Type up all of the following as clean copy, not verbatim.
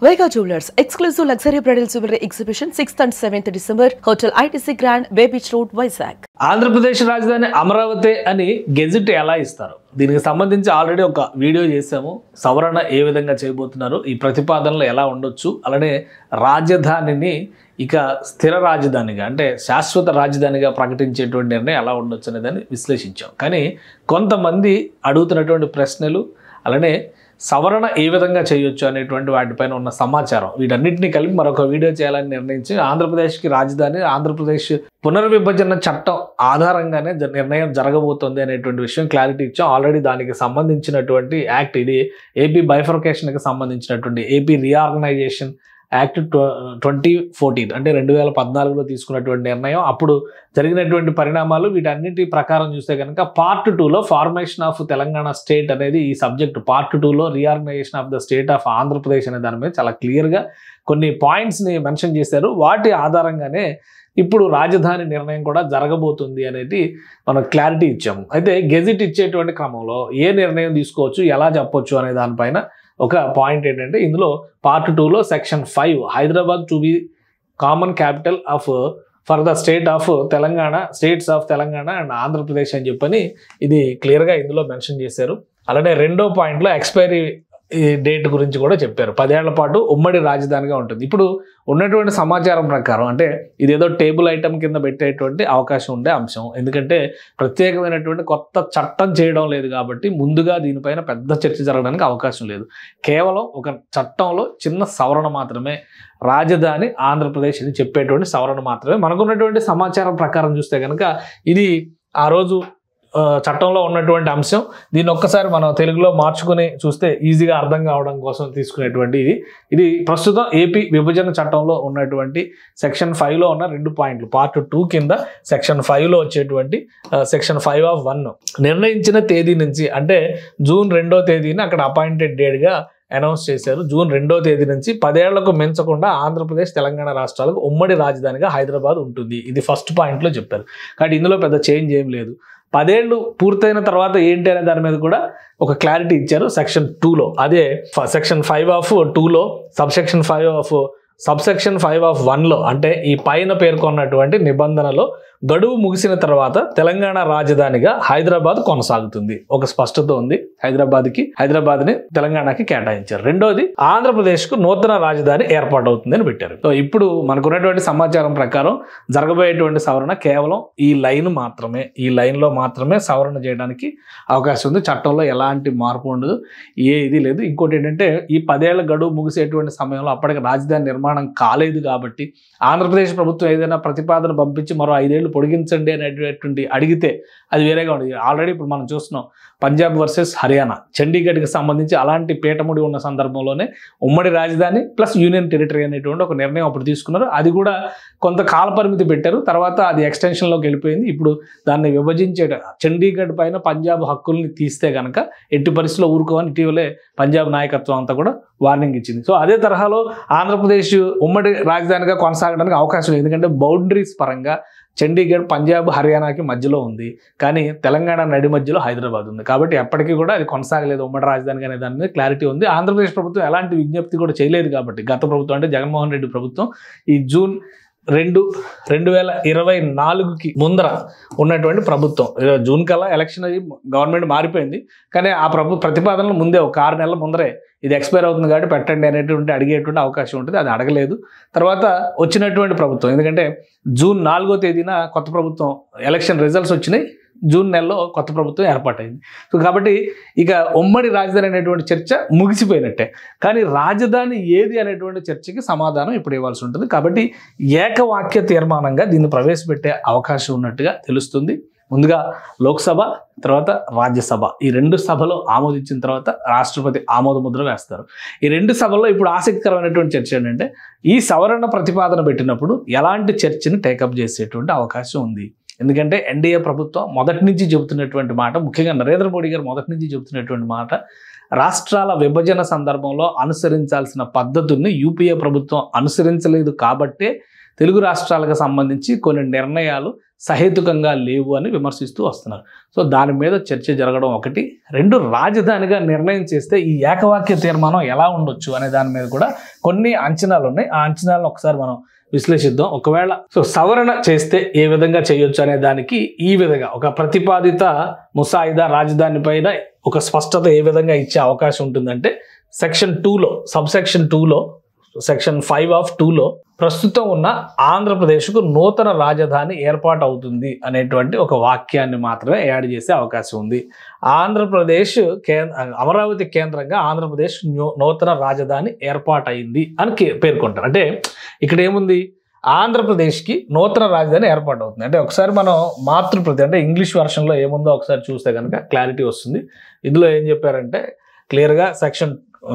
Vega Jewelers exclusive luxury bridal jewelry exhibition 6th and 7th December, Hotel ITC Grand, Bay Beach Road, Vizag. Andhra Pradesh రాజధాని అమరావతి అని gazette ఎలా ఇస్తారు? దీనికి సంబంధించి already ఒక వీడియో చేసాము. సవరణ ఏ విధంగా చేయబోతున్నారు, ఈ ప్రతిపాదనలు ఎలా ఉండొచ్చు, అలానే రాజధానిని ఇక స్థిర రాజధానిగా అంటే శాశ్వత రాజధానిగా ప్రకటించేటువంటి నిర్ణయం ఎలా ఉండొచ్చు అనే దాన్ని విశ్లేషించాం. కానీ కొంతమంది అడుగుతున్నటువంటి ప్రశ్నలు, అలానే సవరణ ఏ విధంగా చేయొచ్చు అనేటువంటి వాటిపైన ఉన్న సమాచారం, వీటన్నిటిని కలిపి మరొక వీడియో చేయాలని నిర్ణయించి ఆంధ్రప్రదేశ్కి రాజధాని ఆంధ్రప్రదేశ్ పునర్విభజన చట్టం ఆధారంగానే నిర్ణయం జరగబోతోంది అనేటువంటి విషయం క్లారిటీ ఇచ్చాం. ఆల్రెడీ దానికి సంబంధించినటువంటి యాక్ట్, ఇది ఏపీ బైఫర్కేషన్కి సంబంధించినటువంటి ఏపీ రీఆర్గనైజేషన్ యాక్ట్ 2014 అంటే 2014లో తీసుకున్నటువంటి నిర్ణయం. అప్పుడు జరిగినటువంటి పరిణామాలు వీటన్నిటి ప్రకారం చూస్తే కనుక పార్ట్ 2లో ఫార్మేషన్ ఆఫ్ తెలంగాణ స్టేట్ అనేది ఈ సబ్జెక్ట్, పార్ట్ 2లో reorganisation of the state of Andhra Pradesh అనే దాని మీద చాలా క్లియర్గా కొన్ని పాయింట్స్ని మెన్షన్ చేశారు. వాటి ఆధారంగానే ఇప్పుడు రాజధాని నిర్ణయం కూడా జరగబోతుంది అనేది మనం క్లారిటీ ఇచ్చాము. అయితే గెజిట్ ఇచ్చేటువంటి క్రమంలో ఏ నిర్ణయం తీసుకోవచ్చు, ఎలా చెప్పొచ్చు అనే దానిపైన ఒక పాయింట్ ఏంటంటే, ఇందులో పార్ట్ 2లో section 5 Hyderabad to be common capital of for the state of Telangana, states of Telangana and Andhra Pradesh అని చెప్పని ఇది క్లియర్గా ఇందులో మెన్షన్ చేశారు. అలానే రెండో పాయింట్లో ఎక్స్పైరీ డేట్ గురించి కూడా చెప్పారు. 10 ఏళ్ల పాటు ఉమ్మడి రాజధానిగా ఉంటుంది. ఇప్పుడు ఉన్నటువంటి సమాచారం ప్రకారం అంటే ఇదేదో టేబుల్ ఐటమ్ కింద పెట్టేటువంటి అవకాశం ఉండే అంశం. ఎందుకంటే ప్రత్యేకమైనటువంటి కొత్త చట్టం చేయడం లేదు కాబట్టి ముందుగా దీనిపైన పెద్ద చర్చ జరగడానికి అవకాశం లేదు. కేవలం ఒక చట్టంలో చిన్న సవరణ మాత్రమే, రాజధాని ఆంధ్రప్రదేశ్ అని చెప్పేటువంటి సవరణ మాత్రమే. మనకున్నటువంటి సమాచారం ప్రకారం చూస్తే కనుక ఇది ఆ రోజు చట్టంలో ఉన్నటువంటి అంశం. దీన్ని ఒక్కసారి మనం తెలుగులో మార్చుకుని చూస్తే ఈజీగా అర్థం కావడం కోసం తీసుకునేటువంటి ఇది ప్రస్తుతం ఏపీ విభజన చట్టంలో ఉన్నటువంటి సెక్షన్ 5లో ఉన్న 2 పాయింట్లు. పార్ట్ 2 కింద సెక్షన్ 5లో వచ్చేటువంటి సెక్షన్ 5(1) నిర్ణయించిన తేదీ నుంచి అంటే జూన్ 2వ తేదీని అక్కడ అపాయింటెడ్ డేట్గా అనౌన్స్ చేశారు. జూన్ 2వ తేదీ నుంచి 10 ఏళ్లకు మించకుండా ఆంధ్రప్రదేశ్, తెలంగాణ రాష్ట్రాలకు ఉమ్మడి రాజధానిగా హైదరాబాద్ ఉంటుంది. ఇది ఫస్ట్ పాయింట్లో చెప్పారు. కాబట్టి ఇందులో పెద్ద చేంజ్ ఏం లేదు. 10 ఏళ్ళు పూర్తయిన తర్వాత ఏంటి అనే దాని మీద కూడా ఒక క్లారిటీ ఇచ్చారు సెక్షన్ 2లో. అదే సెక్షన్ 5(2)లో సబ్సెక్షన్ 5(1)లో అంటే ఈ పైన పేర్కొన్నటువంటి నిబంధనలో గడువు ముగిసిన తర్వాత తెలంగాణ రాజధానిగా హైదరాబాద్ కొనసాగుతుంది. ఒక స్పష్టత ఉంది. హైదరాబాద్ని తెలంగాణకి కేటాయించారు. రెండోది ఆంధ్రప్రదేశ్కు నూతన రాజధాని ఏర్పాటవుతుంది అని పెట్టారు. సో ఇప్పుడు మనకున్నటువంటి సమాచారం ప్రకారం జరగబోయేటువంటి సవరణ కేవలం ఈ లైన్లో మాత్రమే సవరణ చేయడానికి అవకాశం ఉంది. చట్టంలో ఎలాంటి మార్పు ఉండదు, ఇది లేదు. ఇంకోటి ఏంటంటే ఈ 10 ఏళ్ల గడువు ముగిసేటువంటి సమయంలో అప్పటికి రాజధాని నిర్మాణం కాలేదు కాబట్టి ఆంధ్రప్రదేశ్ ప్రభుత్వం ఏదైనా ప్రతిపాదన పంపించి మరో 5 ఏళ్ళు పొడిగించండి అనేటువంటి అడిగితే అది వేరేగా ఉండేది. ఆల్రెడీ ఇప్పుడు మనం చూస్తున్నాం పంజాబ్ వర్సెస్ హర్యానా, చండీగఢ్కి సంబంధించి అలాంటి పీఠముడి ఉన్న సందర్భంలోనే ఉమ్మడి రాజధాని ప్లస్ యూనియన్ టెరిటరీ అనేటువంటి ఒక నిర్ణయం అప్పుడు తీసుకున్నారు. అది కూడా కొంత కాల పరిమితి పెట్టారు. తర్వాత అది ఎక్స్టెన్షన్లోకి వెళ్ళిపోయింది. ఇప్పుడు దాన్ని విభజించే చండీగఢ్ పైన పంజాబ్ హక్కుల్ని తీస్తే కనుక ఎట్టి పరిస్థితిలో ఊరుకోవని ఇటీవలే పంజాబ్ నాయకత్వం అంతా కూడా వార్నింగ్ ఇచ్చింది. సో అదే తరహాలో ఆంధ్రప్రదేశ్ ఉమ్మడి రాజధానిగా కొనసాగడానికి అవకాశం లేదు. ఎందుకంటే బౌండరీస్ పరంగా చండీగఢ్ పంజాబ్ హర్యానాకి మధ్యలో ఉంది, కానీ తెలంగాణ నడి మధ్యలో హైదరాబాద్ ఉంది. కాబట్టి ఎప్పటికీ కూడా అది కొనసాగలేదు ఉమ్మడి రాజధాని అనే దాని మీద క్లారిటీ ఉంది. ఆంధ్రప్రదేశ్ ప్రభుత్వం ఎలాంటి విజ్ఞప్తి కూడా చేయలేదు కాబట్టి గత ప్రభుత్వం అంటే జగన్మోహన్ రెడ్డి ప్రభుత్వం ఈ జూన్ 2, 2024కి ముందర ఉన్నటువంటి ప్రభుత్వం, జూన్ కల్లా ఎలక్షన్ అది గవర్నమెంట్ మారిపోయింది, కానీ ఆ ప్రతిపాదనలు ముందే ఒక 6 నెలల ముందరే ఇది ఎక్స్పైర్ అవుతుంది కాబట్టి పెట్టండి అనేటువంటి అడిగేటువంటి అవకాశం ఉంటుంది. అది అడగలేదు. తర్వాత వచ్చినటువంటి ప్రభుత్వం, ఎందుకంటే జూన్ 4వ తేదీన కొత్త ప్రభుత్వం ఎలక్షన్ రిజల్ట్స్ వచ్చినాయి, జూన్ నెలలో కొత్త ప్రభుత్వం ఏర్పాటైంది. సో కాబట్టి ఇక ఉమ్మడి రాజధాని అనేటువంటి చర్చ ముగిసిపోయినట్టే. కానీ రాజధాని ఏది అనేటువంటి చర్చకి సమాధానం ఇప్పుడు ఇవ్వాల్సి ఉంటుంది. కాబట్టి ఏకవాక్య తీర్మానంగా దీన్ని ప్రవేశపెట్టే అవకాశం ఉన్నట్టుగా తెలుస్తుంది. ముందుగా లోక్సభ, తర్వాత రాజ్యసభ, ఈ 2 సభలో ఆమోదించిన తర్వాత రాష్ట్రపతి ఆమోద ముద్ర వేస్తారు. ఈ 2 సభల్లో ఇప్పుడు ఆసక్తికరమైనటువంటి చర్చ ఏంటంటే ఈ సవరణ ప్రతిపాదన పెట్టినప్పుడు ఎలాంటి చర్చని టేకప్ చేసేటువంటి అవకాశం ఉంది. ఎందుకంటే ఎన్డీఏ ప్రభుత్వం మొదటి నుంచి చెబుతున్నటువంటి మాట, ముఖ్యంగా నరేంద్ర మోడీ గారు మొదటి నుంచి చెబుతున్నటువంటి మాట, రాష్ట్రాల విభజన సందర్భంలో అనుసరించాల్సిన పద్ధతుల్ని యూపీఏ ప్రభుత్వం అనుసరించలేదు కాబట్టే తెలుగు రాష్ట్రాలకు సంబంధించి కొన్ని నిర్ణయాలు సహేతుకంగా లేవు అని విమర్శిస్తూ వస్తున్నారు. సో దాని మీద చర్చ జరగడం ఒకటి. రెండు, రాజధానిగా నిర్ణయం చేస్తే ఈ ఏకవాక్య తీర్మానం ఎలా ఉండొచ్చు అనే దాని మీద కూడా కొన్ని అంచనాలు ఉన్నాయి. ఆ అంచనాలను ఒకసారి మనం విశ్లేషిద్దాం. ఒకవేళ సవరణ చేస్తే ఏ విధంగా చేయొచ్చు అనే దానికి ఈ విధంగా ఒక ప్రతిపాదిత ముసాయిదా రాజధాని పైన ఒక స్పష్టత ఏ విధంగా ఇచ్చే అవకాశం ఉంటుందంటే, సెక్షన్ 2లో సబ్సెక్షన్ 2లో సెక్షన్ 5 ఆఫ్ 2లో ప్రస్తుతం ఉన్న ఆంధ్రప్రదేశ్కు నూతన రాజధాని ఏర్పాటు అవుతుంది అనేటువంటి ఒక వాక్యాన్ని మాత్రమే యాడ్ చేసే అవకాశం ఉంది. ఆంధ్రప్రదేశ్ అమరావతి కేంద్రంగా ఆంధ్రప్రదేశ్ నూతన రాజధాని ఏర్పాటైంది అని పేర్కొంటారు. అంటే ఇక్కడ ఏముంది, ఆంధ్రప్రదేశ్కి నూతన రాజధాని ఏర్పాటు అవుతుంది. అంటే ఒకసారి మనం మాతృప్రదేశ్ అంటే ఇంగ్లీష్ వెర్షన్లో ఏముందో ఒకసారి చూస్తే కనుక క్లారిటీ వస్తుంది. ఇందులో ఏం చెప్పారంటే క్లియర్గా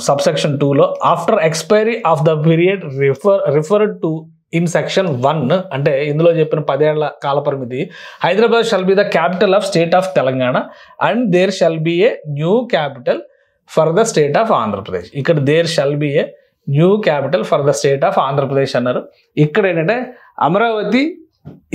సబ్సెక్షన్ 2లో after expiry of the period referred to in section 1 అంటే ఇందులో చెప్పిన 10 ఏళ్ల కాలపరిమితి, Hyderabad shall be the capital of state of Telangana and there shall be a new capital for the state of Andhra Pradesh. ఇక్కడ there shall be a new capital for the state of Andhra Pradesh అన్నారు. ఇక్కడ ఏంటంటే Amaravati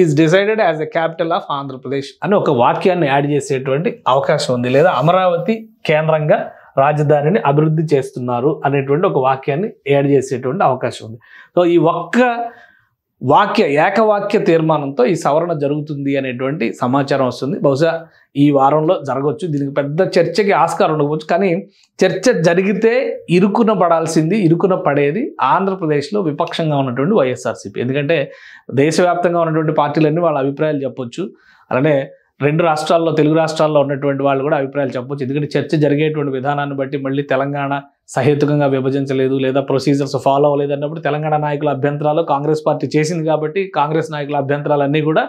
is decided as the capital of Andhra Pradesh అని ఒక వాక్యాన్ని add చేసేటువంటి అవకాశం ఉంది. లేదా అమరావతి కేంద్రంగా రాజధానిని అభివృద్ధి చేస్తున్నారు అనేటువంటి ఒక వాక్యాన్ని యాడ్ చేసేటువంటి అవకాశం ఉంది. సో ఈ ఏకవాక్య తీర్మానంతో ఈ సవరణ జరుగుతుంది అనేటువంటి సమాచారం వస్తుంది. బహుశా ఈ వారంలో జరగవచ్చు. దీనికి పెద్ద చర్చకి ఆస్కారం ఉండకపోవచ్చు. కానీ చర్చ జరిగితే ఇరుకున పడేది ఆంధ్రప్రదేశ్లో విపక్షంగా ఉన్నటువంటి వైఎస్ఆర్సీపీ. ఎందుకంటే దేశవ్యాప్తంగా ఉన్నటువంటి పార్టీలన్నీ వాళ్ళ అభిప్రాయాలు చెప్పొచ్చు. అలానే రెండు రాష్ట్రాల్లో, తెలుగు రాష్ట్రాల్లో ఉన్నటువంటి వాళ్ళు కూడా అభిప్రాయాలు చెప్పొచ్చు. ఎందుకంటే చర్చ జరిగేటువంటి విధానాన్ని బట్టి మళ్ళీ తెలంగాణ సహేతుకంగా విభజించలేదు లేదా ప్రొసీజర్స్ ఫాలో అవ్వలేదు అన్నప్పుడు తెలంగాణ నాయకుల అభ్యంతరాలు కాంగ్రెస్ పార్టీ చేసింది కాబట్టి కాంగ్రెస్ నాయకుల అభ్యంతరాలన్నీ కూడా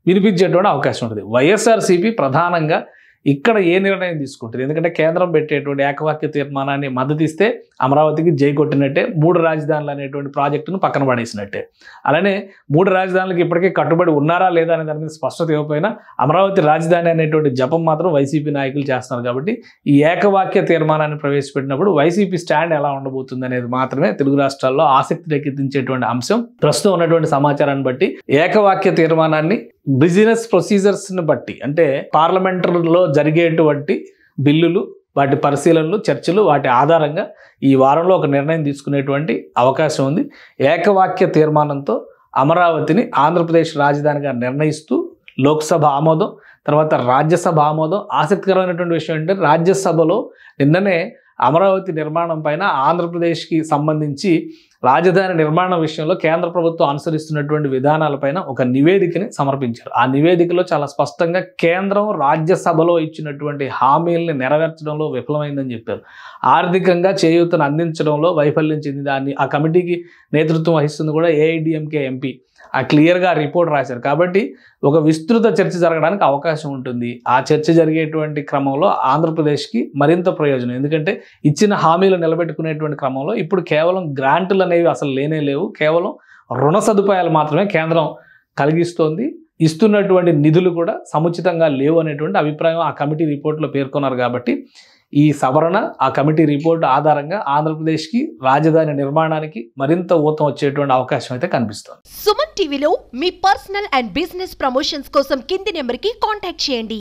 వినిపించేటువంటి అవకాశం ఉంటుంది. వైఎస్ఆర్సీపీ ప్రధానంగా ఇక్కడ ఏ నిర్ణయం తీసుకుంటుంది, ఎందుకంటే కేంద్రం పెట్టేటువంటి ఏకవాక్య తీర్మానాన్ని మద్దతు ఇస్తే అమరావతికి జై కొట్టినట్టే, 3 రాజధానులు అనేటువంటి ప్రాజెక్టును పక్కన పడేసినట్టే. అలానే 3 రాజధానులకు ఇప్పటికే కట్టుబడి ఉన్నారా లేదా అనే దాని మీద స్పష్టత ఇవ్వకపోయినా అమరావతి రాజధాని అనేటువంటి జపం మాత్రం వైసీపీ నాయకులు చేస్తున్నారు. కాబట్టి ఈ ఏకవాక్య తీర్మానాన్ని ప్రవేశపెట్టినప్పుడు వైసీపీ స్టాండ్ ఎలా ఉండబోతుంది అనేది మాత్రమే తెలుగు రాష్ట్రాల్లో ఆసక్తి రేకెత్తించేటువంటి అంశం. ప్రస్తుతం ఉన్నటువంటి సమాచారాన్ని బట్టి ఏకవాక్య తీర్మానాన్ని బిజినెస్ ప్రొసీజర్స్ని బట్టి, అంటే పార్లమెంటరీలో జరిగేటువంటి బిల్లులు, వాటి పరిశీలనలు, చర్చలు, వాటి ఆధారంగా ఈ వారంలో ఒక నిర్ణయం తీసుకునేటువంటి అవకాశం ఉంది. ఏకవాక్య తీర్మానంతో అమరావతిని ఆంధ్రప్రదేశ్ రాజధానిగా నిర్ణయిస్తూ లోక్సభ ఆమోదం, తర్వాత రాజ్యసభ ఆమోదం. ఆసక్తికరమైనటువంటి విషయం ఏంటంటే రాజ్యసభలో నిన్ననే అమరావతి నిర్మాణం పైన ఆంధ్రప్రదేశ్కి సంబంధించి రాజధాని నిర్మాణం విషయంలో కేంద్ర ప్రభుత్వం అనుసరిస్తున్నటువంటి విధానాలపైన ఒక నివేదికని సమర్పించారు. ఆ నివేదికలో చాలా స్పష్టంగా కేంద్రం రాజ్యసభలో ఇచ్చినటువంటి హామీల్ని నెరవేర్చడంలో విఫలమైందని చెప్పారు. ఆర్థికంగా చేయూతను అందించడంలో వైఫల్యం చెందింది. ఆ కమిటీకి నేతృత్వం వహిస్తుంది కూడా ఏఐడిఎంకే ఎంపీ. క్లియర్గా రిపోర్ట్ రాశారు. కాబట్టి ఒక విస్తృత చర్చ జరగడానికి అవకాశం ఉంటుంది. ఆ చర్చ జరిగేటువంటి క్రమంలో ఆంధ్రప్రదేశ్కి మరింత ప్రయోజనం. ఎందుకంటే ఇచ్చిన హామీలు నిలబెట్టుకునేటువంటి క్రమంలో ఇప్పుడు కేవలం గ్రాంట్లు అనేవి అసలు లేవు. కేవలం రుణ సదుపాయాలు మాత్రమే కేంద్రం కలిగిస్తోంది. ఇస్తున్నటువంటి నిధులు కూడా సముచితంగా లేవు అనేటువంటి అభిప్రాయం ఆ కమిటీ రిపోర్ట్లో పేర్కొన్నారు. కాబట్టి ఈ సవరణ, ఆ కమిటీ రిపోర్టు ఆధారంగా ఆంధ్రప్రదేశ్కి రాజధాని నిర్మాణానికి మరింత ఊతం వచ్చేటువంటి అవకాశం అయితే కనిపిస్తుంది. సుమన్ టీవీలో మీ పర్సనల్ అండ్ బిజినెస్ ప్రమోషన్స్ కోసం కింది నెంబర్కి కాంటాక్ట్ చేయండి.